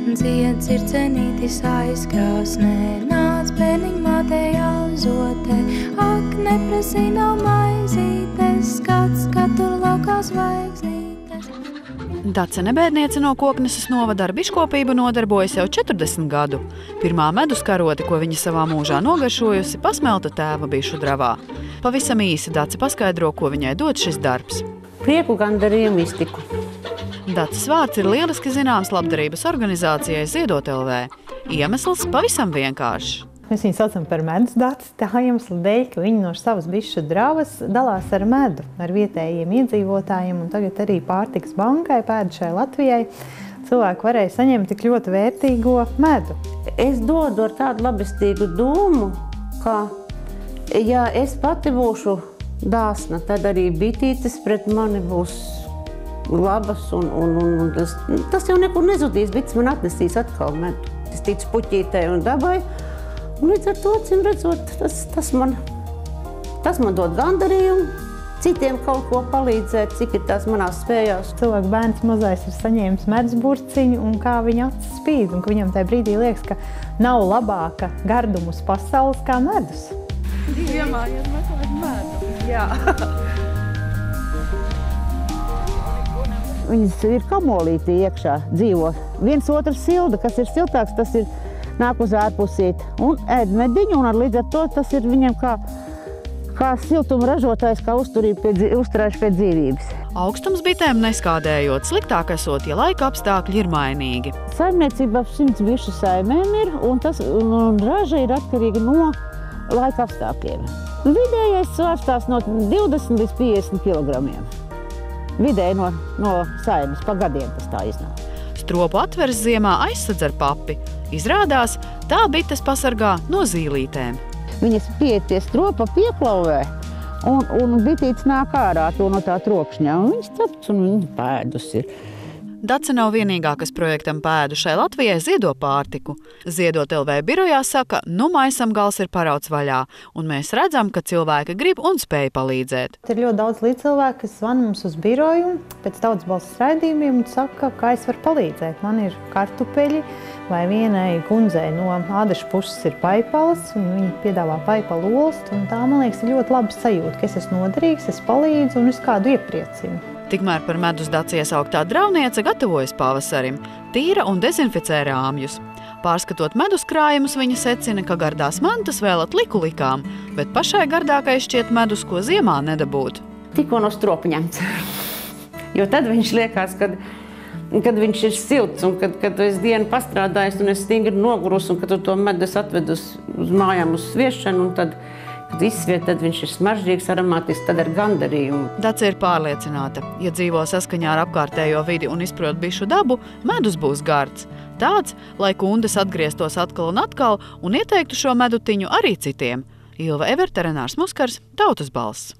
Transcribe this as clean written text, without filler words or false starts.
Dzied dzircenītis aizkrāsnē, nāc bērniņ mātei auzotē, ak, neprasī nav maizītes, skats, kad tur laukā zvaigznītes. Dacene bērniece no Kokneses novada ar biškopību nodarbojas jau 40 gadu. Pirmā medus karote, ko viņa savā mūžā nogaršojusi, pasmelta tēva bišu dravā. Pavisam īsi Dace paskaidro, ko viņai dod šis darbs. Prieku, gandarījumu, iztiku. Daces vārds ir lieliski zināms labdarības organizācijai Ziedot LV. Iemesls pavisam vienkāršs. Mēs viņu saucam par medus daci, tā iemesla dēļ, ka viņi no savas bišu dravas dalās ar medu, ar vietējiem iedzīvotājiem, un tagad arī pārtikas bankai, pēdušai Latvijai, cilvēki varēja saņemt tik ļoti vērtīgo medu. Es dodu ar tādu labestīgu domu, ka, ja es pati būšu dāsna, tad arī bitītes pret mani būs labas, un tas jau nekur nezudīs, bites man atnesīs atkal medu. Es ticu puķītei un dabai. Un līdz ar to, acīm redzot, tas man dod gandarījumu, citiem kaut ko palīdzēt, cik ir tās manās spējās. Cilvēku bērns mazais ir saņēmis medus burciņu un kā viņa acis spīd, un ka viņam tajā brīdī liekas, ka nav labāka garduma uz pasaules kā medus. Ziemā iet meklēt medu. Jā. Viņas ir kamolītī iekšā dzīvo. Viens otrs silda, kas ir siltāks, tas ir nāk uz ārpusīt un ēd mediņu, un līdz ar to tas ir viņam kā siltuma ražotājs, kā uzturējuši pie dzīvības. Augstums bitēm neskādējot, sliktāk esot, ja laika apstākļi ir mainīgi. Saimniecība 100 bišu saimēm ir, un raža ir atkarīga no laika apstākļiem. Vidējais svārstās no 20 līdz 50 kilogramiem. Vidēji no saimes, pa gadiem tas tā iznāk. Stropu atveres ziemā aizsadz ar papi. Izrādās, tā bites pasargā no zīlītēm. Viņas pieiet pie stropa, pieklauvē, un bitītes nāk ārā no tā trokšņā. Viņas cepts un viņa pēdus ir. Dace nav vienīgā, kas projektam pēdušai Latvijai ziedo pārtiku. Ziedot LV birojā saka, nu maisam gals ir parauts vaļā, un mēs redzam, ka cilvēki grib un spēj palīdzēt. Ir ļoti daudz līdzcilvēku, kas zvana mums uz biroju pēc tautas balss raidījumiem un saka, kā es varu palīdzēt. Man ir kartupeļi, vai vienai kundzei no ādašu puses ir paipalas, un viņi piedāvā paipalu olstu, un tā, man liekas, ir ļoti laba sajūta, ka es esmu noderīgs, es palīdzu un es kādu iepriecinu. Tikmēr par medus Daci iesauktā drauniece gatavojas pavasarim, tīra un dezinficē rāmjus. Pārskatot medus krājumus, viņa secina, ka gardās mantas vēl atliku likām, bet pašai gardākai šķiet medus, ko ziemā nedabūt. Tikko no stropa ņemts. Jo tad viņš liekas, kad viņš ir silts, un kad tu esi dienu pastrādājis, un es stingri nogurus, un kad tu to medus atved uz mājām uz sviešanu, un tad izsviet, tad viņš ir smaržīgs, aromātisks, tad ar gandarījumu. Dace ir pārliecināta, ja dzīvo saskaņā ar apkārtējo vidi un izprot bišu dabu, medus būs gards. Tāds, lai kundes atgrieztos atkal un ieteiktu šo medutiņu arī citiem. Ilva Everte, Renārs Muskars, Tautas balss.